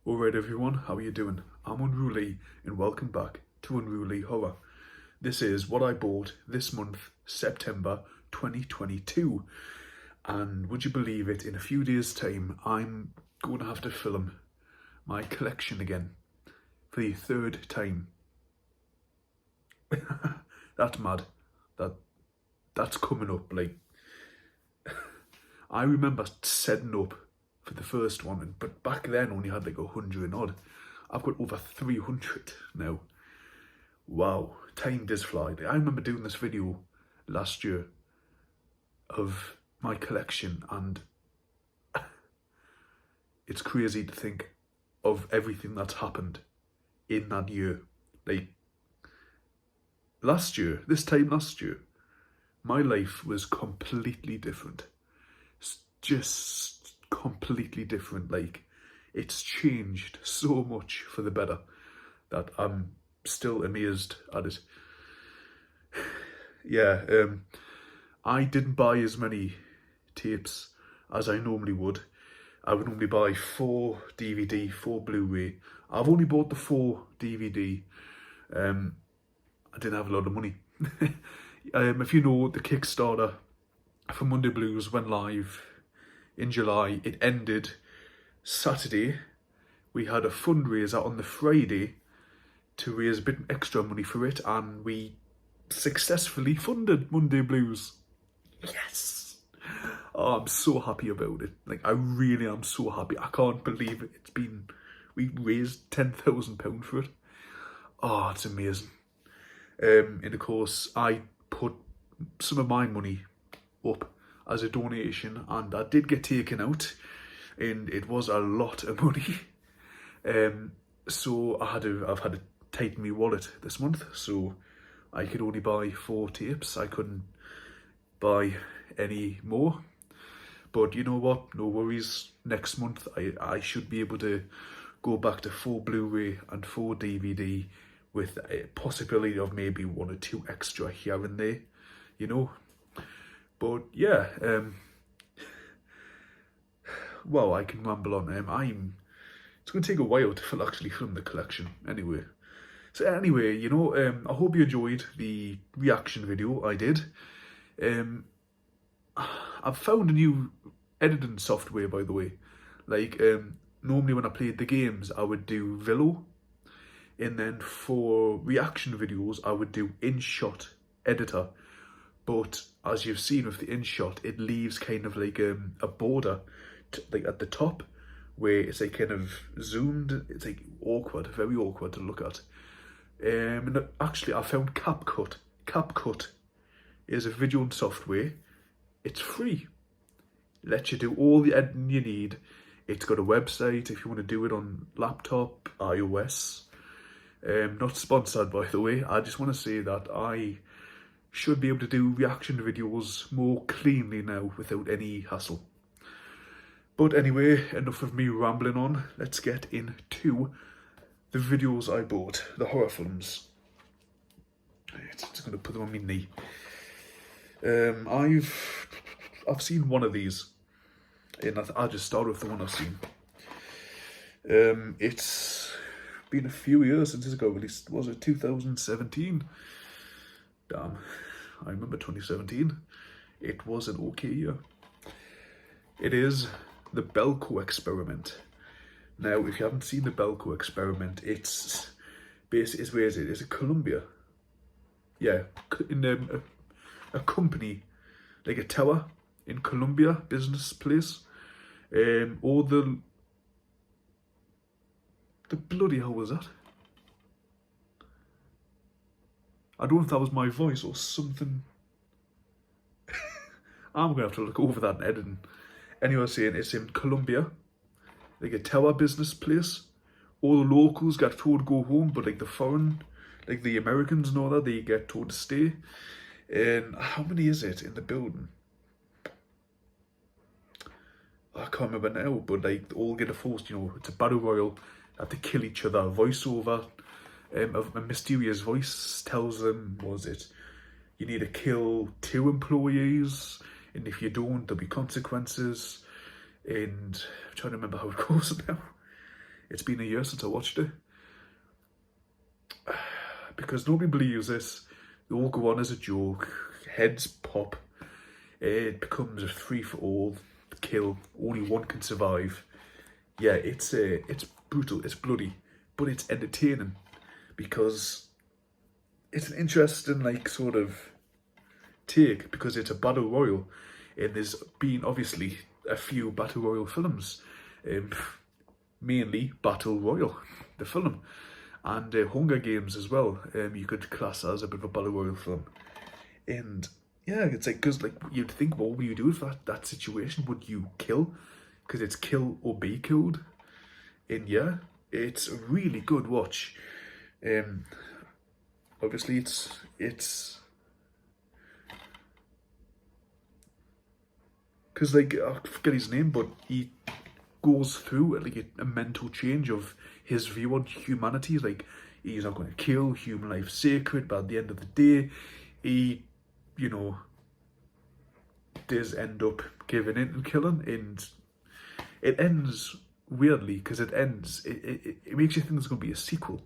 Alright everyone, how are you doing? I'm Unruly and welcome back to Unruly Horror. This is what I bought this month, September 2022. And would you believe it, in a few days time, I'm going to have to film my collection again for the third time. That's mad. That's coming up. Like, I remember setting up for the first one, but back then only had like 100 and odd. I've got over 300 now. Wow, time does fly. I remember doing this video last year of my collection, and it's crazy to think of everything that's happened in that year. Like, this time last year, my life was completely different. Just completely different. Like, it's changed so much for the better that I'm still amazed at it. Yeah, I didn't buy as many tapes as I normally would. I would normally buy 4 DVD, 4 Blu-ray. I've only bought the 4 DVD. I didn't have a lot of money. If you know, the Kickstarter for Monday Blues went live in July. It ended Saturday. We had a fundraiser on the Friday to raise a bit extra money for it, and we successfully funded Monday Blues. Yes! Oh, I'm so happy about it. Like, I really am so happy. I can't believe it. We raised £10,000 for it. Oh, it's amazing. And of course, I put some of my money up as a donation, and that did get taken out, and it was a lot of money. So I've had to tighten my wallet this month, so I could only buy 4 tapes. I couldn't buy any more. But you know what? No worries. Next month I should be able to go back to 4 Blu-ray and 4 DVD with a possibility of maybe 1 or 2 extra here and there, you know. But yeah, well, I can ramble on. It's going to take a while to actually film the collection anyway. So anyway, you know, I hope you enjoyed the reaction video I did. I've found a new editing software, by the way. Like, normally when I played the games, I would do Velo. And then for reaction videos, I would do InShot Editor. But as you've seen with the InShot, it leaves kind of like a border like at the top, where it's like kind of zoomed. It's like awkward, very awkward to look at. And actually, I found CapCut. CapCut is a video software. It's free. It lets you do all the editing you need. It's got a website if you want to do it on laptop, iOS. Not sponsored, by the way. I just want to say that I should be able to do reaction videos more cleanly now without any hassle. But anyway, enough of me rambling on. Let's get into the videos I bought, the horror films. I'm just going to put them on my knee. I've seen one of these, and I'll just start with the one I've seen. It's been a few years since it got released. Was it 2017? Damn, I remember 2017. It was an okay year. It is the Belko Experiment. Now, if you haven't seen the Belko Experiment, it's basically, where is it? Is it Colombia? Yeah, in a company, like a tower in Colombia, business place. All the bloody hell was that? I don't know if that was my voice or something. I'm gonna have to look over that in editing. Anyway, I was saying it's in Colombia, like a tower business place. All the locals get told to go home, but like the foreign, like the Americans and all that, they get told to stay. And how many is it in the building? I can't remember now, but like all get a forced, you know, it's a battle royal. They have to kill each other. Voiceover, a mysterious voice tells them, was it, you need to kill 2 employees, and if you don't, there'll be consequences. And I'm trying to remember how it goes now. It's been a year since I watched it. Because nobody believes this. They all go on as a joke. Heads pop. It becomes a free-for-all kill. Only one can survive. Yeah, it's brutal, it's bloody, but it's entertaining because it's an interesting, like, sort of take, because it's a battle royal, and there's been obviously a few battle royal films, mainly Battle Royal, the film, and Hunger Games as well. You could class as a bit of a battle royal film, and yeah, it's like, because like you'd think, what would you do if that situation? Would you kill? Because it's kill or be killed. And yeah, it's a really good watch. Obviously it's because, like, I forget his name, but he goes through like a mental change of his view on humanity. Like, he's not going to kill, human life sacred, but at the end of the day, he, you know, does end up giving in and killing, and it ends weirdly, because it makes you think there's going to be a sequel,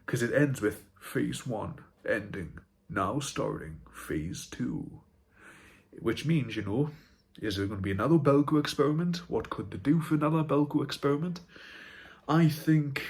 because it ends with phase 1 ending, now starting phase 2, which means, you know, is there going to be another Belko experiment? What could they do for another Belko experiment? I think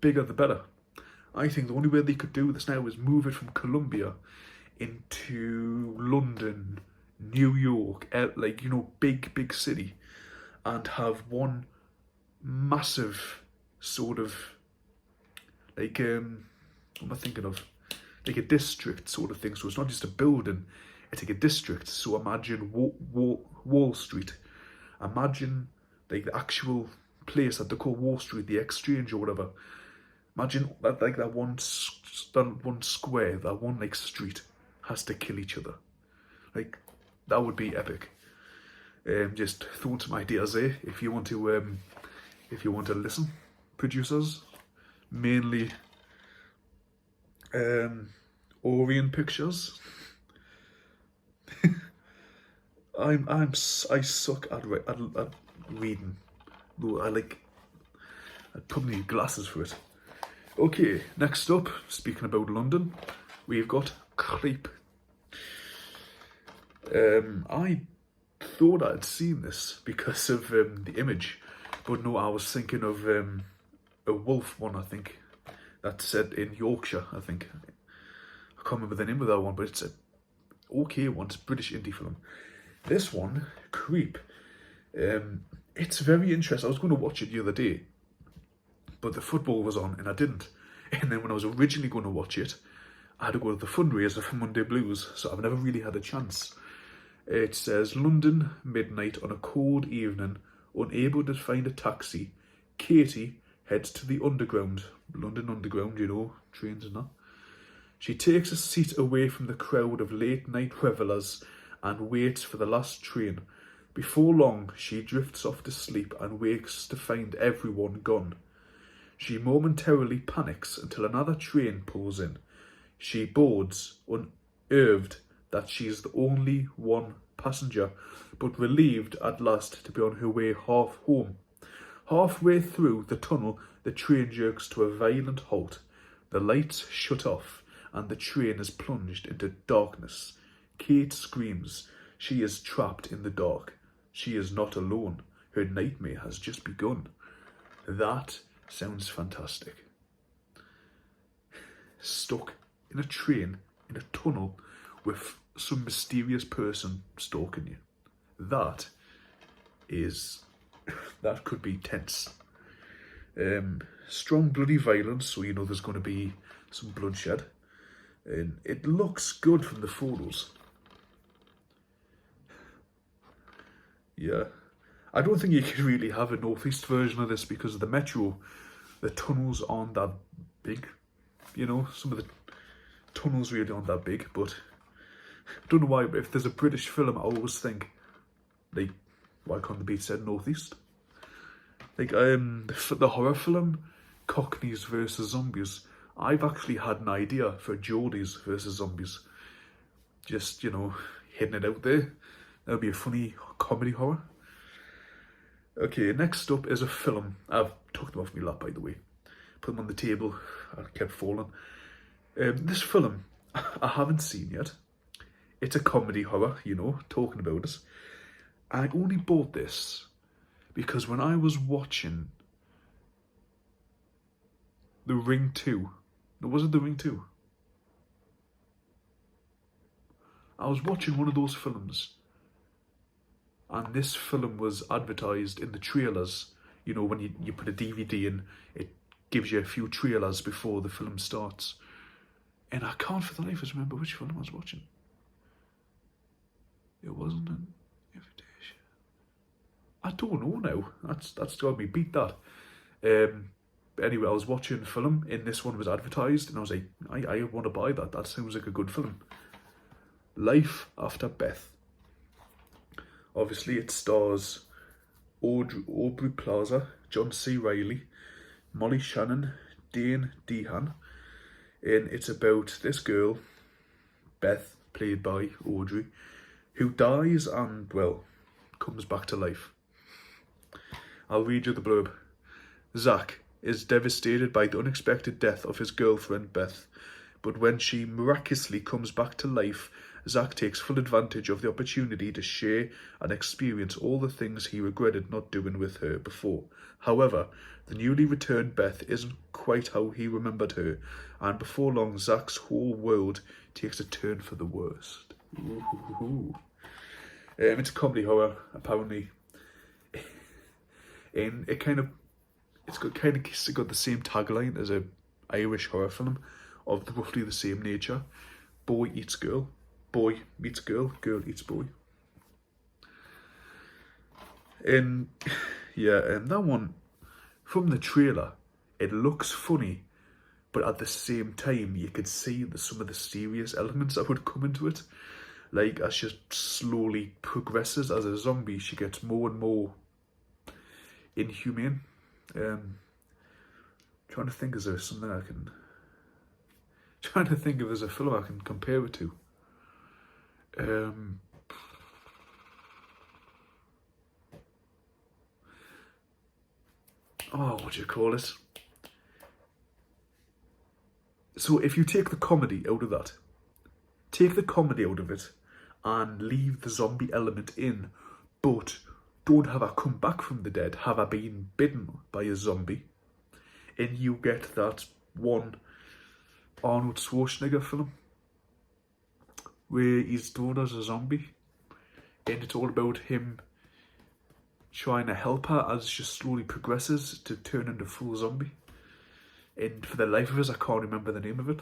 bigger the better. I think the only way they could do this now is move it from Colombia into London, New York, like, you know, big city, and have one massive sort of, like, what am I thinking of? Like a district sort of thing. So it's not just a building, it's like a district. So imagine Wall Street. Imagine like the actual place that they call Wall Street, the Exchange or whatever. Imagine that, like, that one square, that one like street has to kill each other. Like, that would be epic. Just throwing some ideas there. If you want to listen, producers, mainly Orient Pictures. I suck at reading. Though I probably need glasses for it. Okay, next up, speaking about London, we've got Creep. I thought I'd seen this because of the image, but no, I was thinking of a wolf one, I think, that's set in Yorkshire, I think. I can't remember the name of that one, but it's a okay one. It's a British indie film. This one, Creep, it's very interesting. I was going to watch it the other day, but the football was on and I didn't. And then when I was originally going to watch it, I had to go to the fundraiser for Monday Blues, so I've never really had a chance. It says, London, midnight on a cold evening, unable to find a taxi, Katie heads to the Underground. London Underground, you know, trains and that. She takes a seat away from the crowd of late-night revellers and waits for the last train. Before long, she drifts off to sleep and wakes to find everyone gone. She momentarily panics until another train pulls in. She boards, unnerved that she's the only one passenger, but relieved at last to be on her way half home. Halfway through the tunnel, the train jerks to a violent halt. The lights shut off, and the train is plunged into darkness. Kate screams. She is trapped in the dark. She is not alone. Her nightmare has just begun. That sounds fantastic. Stuck in a train, in a tunnel, with some mysterious person stalking you. That could be tense. Strong bloody violence, so you know there's going to be some bloodshed. And it looks good from the photos. Yeah. I don't think you can really have a northeast version of this because of the metro. The tunnels aren't that big. You know, some of the tunnels really aren't that big, but I don't know why, but if there's a British film, I always think, like, why can't the be said northeast? Like, the horror film, Cockneys versus Zombies, I've actually had an idea for Geordies versus Zombies. Just, you know, hitting it out there. That would be a funny comedy horror. Okay, next up is a film. I've took them off my lap, by the way. Put them on the table. I kept falling. This film, I haven't seen yet. It's a comedy horror, you know, talking about it. I only bought this because when I was watching The Ring 2, no, was it The Ring 2? I was watching one of those films and this film was advertised in the trailers. You know, when you put a DVD in, it gives you a few trailers before the film starts. And I can't for the life of us remember which film I was watching. It wasn't an invitation. I don't know now. That's got me beat that. But anyway, I was watching a film and this one was advertised and I was like, I want to buy that. That sounds like a good film. Life After Beth. Obviously, it stars Aubrey Plaza, John C. Reilly, Molly Shannon, Dane Dehan, and it's about this girl, Beth, played by Audrey, who dies and, well, comes back to life. I'll read you the blurb. Zach is devastated by the unexpected death of his girlfriend, Beth, but when she miraculously comes back to life, Zach takes full advantage of the opportunity to share and experience all the things he regretted not doing with her before. However, the newly returned Beth isn't quite how he remembered her, and before long, Zach's whole world takes a turn for the worst. Ooh. It's a comedy horror, apparently, and it's got the same tagline as a Irish horror film of roughly the same nature. Boy eats girl. Boy meets girl, girl eats boy. And yeah, that one, from the trailer, it looks funny, but at the same time, you could see some of the serious elements that would come into it. Like, as she slowly progresses as a zombie, she gets more and more inhumane. Trying to think, is there something I can... Trying to think if there's a film I can compare it to. What do you call it? So if you take the comedy out of that, take the comedy out of it and leave the zombie element in, but don't have her come back from the dead, have her been bitten by a zombie, and you get that one Arnold Schwarzenegger film where he's drawn as a zombie, and it's all about him trying to help her as she slowly progresses to turn into full zombie. And for the life of us, I can't remember the name of it.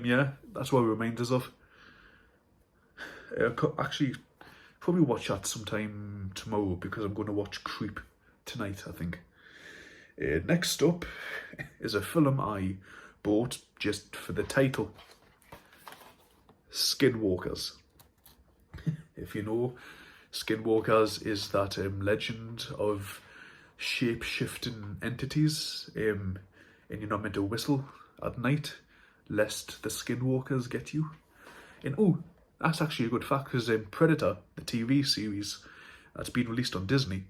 Yeah, that's what it reminds us of. Actually, probably watch that sometime tomorrow because I'm going to watch Creep tonight, I think. Next up is a film I bought just for the title. Skidwalkers. If you know, Skidwalkers is that legend of shape-shifting entities, and you're not meant to whistle at night lest the Skidwalkers get you. And that's actually a good fact because Predator, the TV series that's been released on Disney,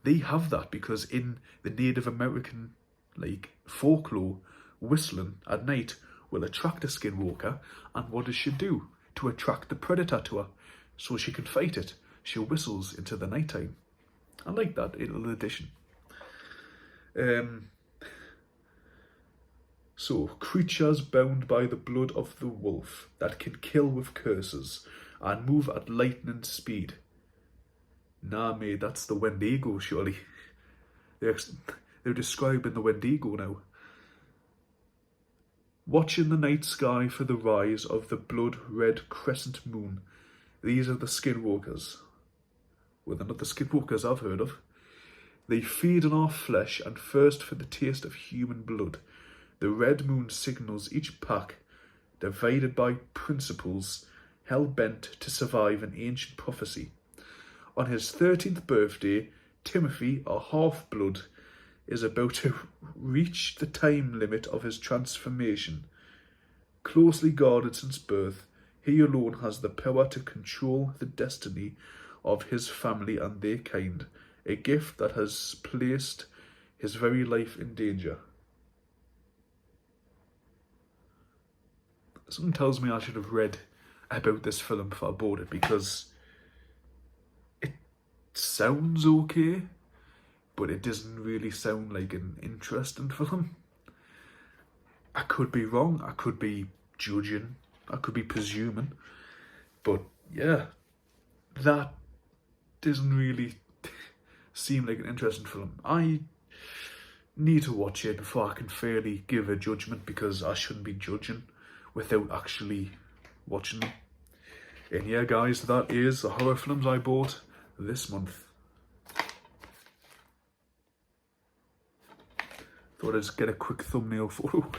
they have that because in the Native American folklore, whistling at night will attract a skinwalker, and what does she do to attract the predator to her so she can fight it? She whistles into the nighttime. I like that little addition. So, creatures bound by the blood of the wolf that can kill with curses and move at lightning speed. Nah, mate, that's the Wendigo, surely. They're describing the Wendigo now. Watching the night sky for the rise of the blood-red crescent moon. These are the skinwalkers. Well, they're not the skinwalkers I've heard of. They feed on our flesh and thirst for the taste of human blood. The red moon signals each pack, divided by principles, hell-bent to survive an ancient prophecy. On his 13th birthday, Timothy, a half-blood, is about to reach the time limit of his transformation. Closely guarded since birth, he alone has the power to control the destiny of his family and their kind, a gift that has placed his very life in danger. Something tells me I should have read about this film before I bought it, because it sounds okay, but it doesn't really sound like an interesting film. I could be wrong, I could be judging, I could be presuming, but yeah, that doesn't really seem like an interesting film. I need to watch it before I can fairly give a judgment, because I shouldn't be judging without actually watching them. And yeah, guys, that is the horror films I bought this month. Thought I'd just get a quick thumbnail photo.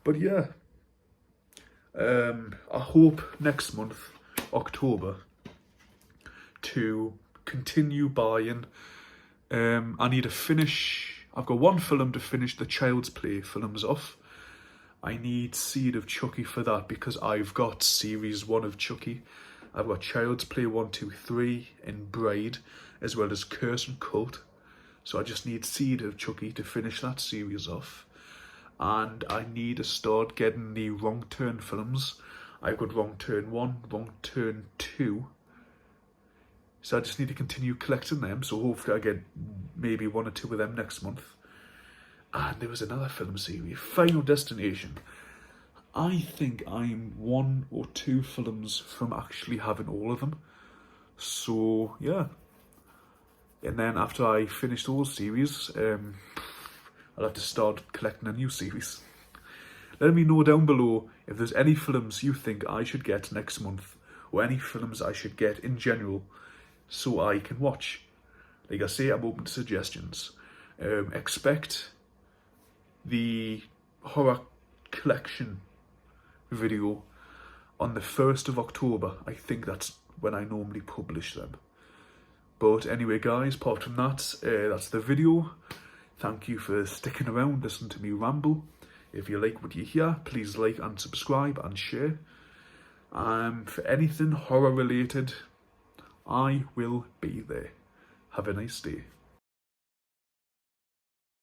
But yeah, I hope next month, October, to continue buying. I need to finish, I've got one film to finish the Child's Play films off. I need Seed of Chucky for that, because I've got series 1 of Chucky. I've got Child's Play 1, 2, 3 and Bride, as well as Curse and Cult. So I just need Seed of Chucky to finish that series off. And I need to start getting the Wrong Turn films. I've got Wrong Turn 1, Wrong Turn 2. So I just need to continue collecting them. So hopefully I get maybe 1 or 2 of them next month. And there was another film series, Final Destination. I think I'm 1 or 2 films from actually having all of them. So yeah. And then after I finish those series, I'll have to start collecting a new series. Let me know down below if there's any films you think I should get next month, or any films I should get in general, so I can watch. Like I say, I'm open to suggestions. Expect the horror collection video on the 1st of October. I think that's when I normally publish them. But anyway, guys, apart from that, that's the video. Thank you for sticking around, listening to me ramble. If you like what you hear, please like and subscribe and share. For anything horror related, I will be there. Have a nice day.